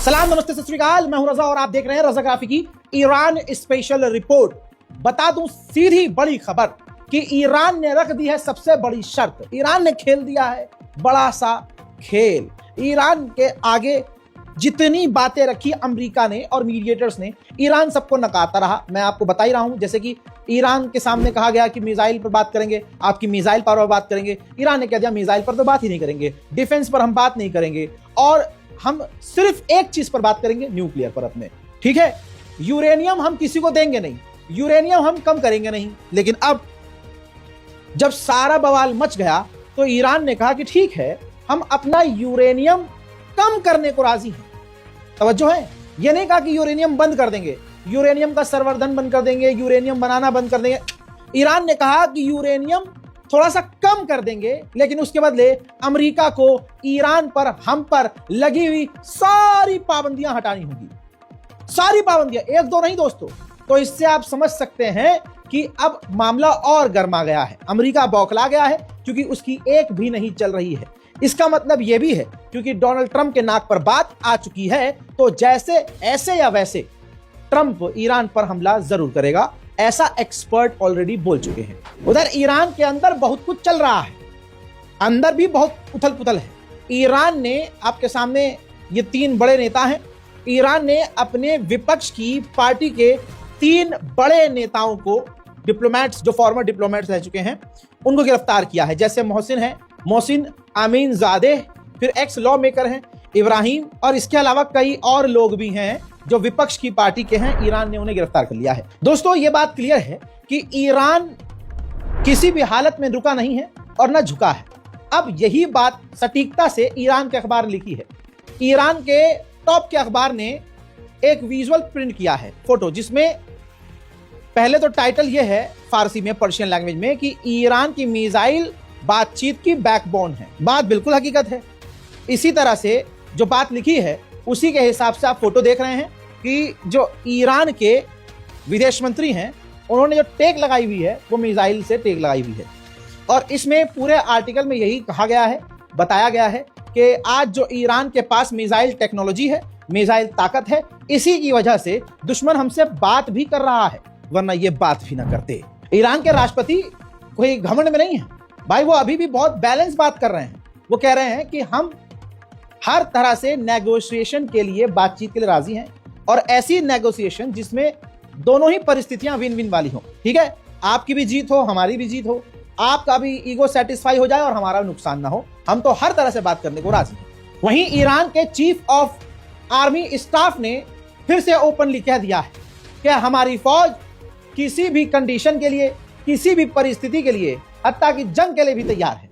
सलाम, नमस्ते, सत श्री अकाल। मैं हूं रजा और आप देख रहे हैं रजाग्राफी की ईरान स्पेशल रिपोर्ट। बता दूं सीधी बड़ी खबर कि ईरान ने रख दी है सबसे बड़ी शर्त। ईरान ने खेल दिया है बड़ा सा खेल। ईरान के आगे जितनी बातें रखी अमेरिका ने और मीडिएटर्स ने, ईरान सबको नकारता रहा। मैं आपको बता ही रहा हूं, जैसे कि ईरान के सामने कहा गया कि मिसाइल पर बात करेंगे, आपकी मिसाइल पावर पर बात करेंगे। ईरान ने कह दिया मिसाइल पर तो बात ही नहीं करेंगे, डिफेंस पर हम बात नहीं करेंगे, और हम सिर्फ एक चीज पर बात करेंगे, न्यूक्लियर पर अपने। ठीक है, यूरेनियम हम किसी को देंगे नहीं, यूरेनियम हम कम करेंगे नहीं। लेकिन अब जब सारा बवाल मच गया तो ईरान ने कहा कि ठीक है, हम अपना यूरेनियम कम करने को राजी हैं। तवज्जो है, यह नहीं कहा कि यूरेनियम बंद कर देंगे, यूरेनियम का संवर्धन बंद कर देंगे, यूरेनियम बनाना बंद कर देंगे। ईरान ने कहा कि यूरेनियम थोड़ा सा कम कर देंगे, लेकिन उसके बदले अमेरिका को ईरान पर, हम पर लगी हुई सारी पाबंदियां हटानी होगी। सारी पाबंदियां, एक दो नहीं दोस्तों। तो इससे आप समझ सकते हैं कि अब मामला और गर्मा गया है। अमेरिका बौखला गया है क्योंकि उसकी एक भी नहीं चल रही है। इसका मतलब यह भी है क्योंकि डोनाल्ड ट्रंप के नाक पर बात आ चुकी है, तो जैसे ऐसे या वैसे ट्रंप ईरान पर हमला जरूर करेगा, ऐसा एक्सपर्ट ऑलरेडी बोल चुके हैं। उधर ईरान के अंदर बहुत कुछ चल रहा है, अंदर भी बहुत उथल पुथल है। ईरान ने, आपके सामने ये तीन बड़े नेता हैं, ईरान ने अपने विपक्ष की पार्टी के तीन बड़े नेताओं को, डिप्लोमेट्स जो फॉर्मर डिप्लोमेट्स रह चुके हैं, उनको गिरफ्तार किया है। जैसे मोहसिन अमीनजादे, फिर एक्स लॉ मेकर हैं इब्राहिम, और इसके अलावा कई और लोग भी हैं जो विपक्ष की पार्टी के हैं। ईरान ने उन्हें गिरफ्तार कर लिया है। दोस्तों, यह बात क्लियर है कि ईरान किसी भी हालत में रुका नहीं है और न झुका है। अब यही बात सटीकता से ईरान के अखबार ने लिखी है। ईरान के टॉप के अखबार ने एक विजुअल प्रिंट किया है, फोटो, जिसमें पहले तो टाइटल यह है फारसी में, पर्शियन लैंग्वेज में, कि ईरान की मिसाइल बातचीत की बैकबोन है। बात बिल्कुल हकीकत है। इसी तरह से जो बात लिखी है उसी के हिसाब से आप फोटो देख रहे हैं कि जो ईरान के विदेश मंत्री हैं, उन्होंने जो टेक लगाई हुई है वो मिसाइल से टेक लगाई हुई है। और इसमें पूरे आर्टिकल में यही कहा गया है, बताया गया है कि आज जो ईरान के पास मिसाइल टेक्नोलॉजी है, मिसाइल ताकत है, इसी की वजह से दुश्मन हमसे बात भी कर रहा है, वरना ये बात भी ना करते। ईरान के राष्ट्रपति कोई घमंड में नहीं है भाई, वो अभी भी बहुत बैलेंस बात कर रहे हैं। वो कह रहे हैं कि हम हर तरह से नेगोशिएशन के लिए, बातचीत के लिए राजी हैं, और ऐसी नेगोशिएशन जिसमें दोनों ही परिस्थितियां विन विन वाली हो। ठीक है, आपकी भी जीत हो, हमारी भी जीत हो, आपका भी ईगो सेटिस्फाई हो जाए और हमारा नुकसान ना हो। हम तो हर तरह से बात करने को राजी हैं। वहीं ईरान के चीफ ऑफ आर्मी स्टाफ ने फिर से ओपनली कह दिया है कि हमारी फौज किसी भी कंडीशन के लिए, किसी भी परिस्थिति के लिए, हत्ता कि जंग के लिए भी तैयार है।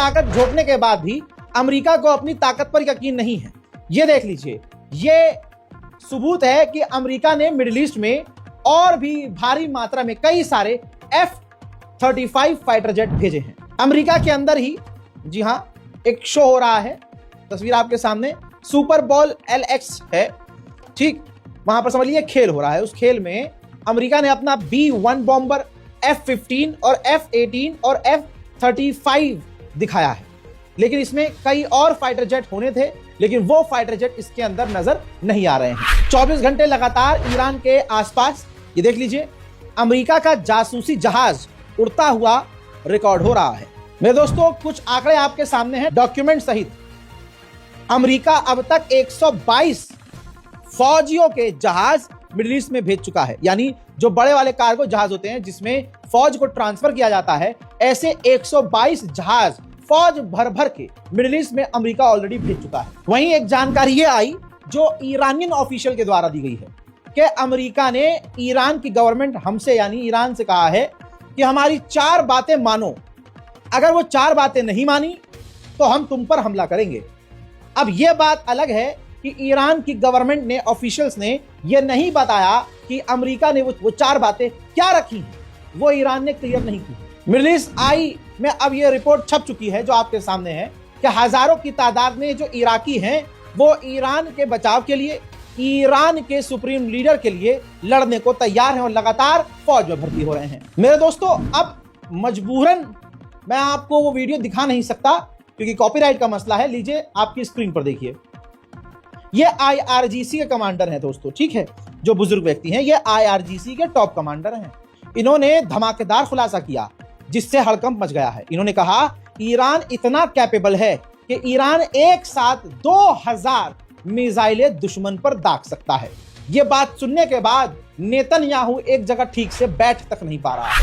ताकत झोंकने के बाद भी अमेरिका को अपनी ताकत पर यकीन नहीं है। ये देख लीजिए, ये सबूत है कि अमेरिका ने मिडिल ईस्ट में और भी भारी मात्रा में कई सारे F-35 फाइटर जेट भेजे हैं अमेरिका के अंदर ही। जी हां, एक शो हो रहा है, तस्वीर आपके सामने, सुपर बॉल LX है। ठीक, वहां पर समझ लीजिए खेल हो रहा है। उस खेल में अमेरिका ने अपना B-1 बॉम्बर, F-15 और F-18 और F-35 दिखाया है। लेकिन इसमें कई और फाइटर जेट होने थे, लेकिन वो फाइटर जेट इसके अंदर नजर नहीं आ रहे हैं। 24 घंटे लगातार ईरान के आसपास, ये देख लीजिए, अमेरिका का जासूसी जहाज उड़ता हुआ रिकॉर्ड हो रहा है। मेरे दोस्तों, कुछ आंकड़े आपके सामने हैं डॉक्यूमेंट सहित। अमेरिका अब तक 122 फौजियों के जहाज मिडिल ईस्ट में भेज चुका है। यानी जो बड़े वाले कार्गो जहाज होते हैं जिसमें फौज को ट्रांसफर किया जाता है, ऐसे 122 जहाज फौज भर भर के मिडिल ईस्ट में अमेरिका ऑलरेडी भेज चुका है। वहीं एक जानकारी ये आई जो ईरानियन ऑफिशियल के द्वारा दी गई है कि अमेरिका ने ईरान की गवर्नमेंट हमसे, यानी ईरान से कहा है कि हमारी 4 बातें मानो, अगर वो 4 बातें नहीं मानी तो हम तुम पर हमला करेंगे। अब यह बात अलग है कि ईरान की गवर्नमेंट ने, ऑफिशियल्स ने यह नहीं बताया कि अमेरिका ने वो 4 बातें क्या रखी हैं। वो ईरान ने क्लियर नहीं की। मिडिल ईस्ट आई में अब ये रिपोर्ट छप चुकी है जो आपके सामने है कि हजारों की तादाद में जो इराकी हैं वो ईरान के बचाव के लिए, ईरान के सुप्रीम लीडर के लिए लड़ने को तैयार हैं और लगातार फौज में भर्ती हो रहे हैं। मेरे दोस्तों, अब मजबूरन मैं आपको वो वीडियो दिखा नहीं सकता क्योंकि कॉपीराइट का मसला है। लीजिए, आपकी स्क्रीन पर देखिए, ये IRGC के कमांडर हैं दोस्तों, ठीक है, जो बुजुर्ग व्यक्ति हैं, ये IRGC के टॉप कमांडर हैं। इन्होंने धमाकेदार खुलासा किया जिससे हड़कंप मच गया है। इन्होंने कहा ईरान इतना कैपेबल है कि ईरान एक साथ 2000 मिसाइलें दुश्मन पर दाग सकता है। यह बात सुनने के बाद नेतन्याहू एक जगह ठीक से बैठ तक नहीं पा रहा है।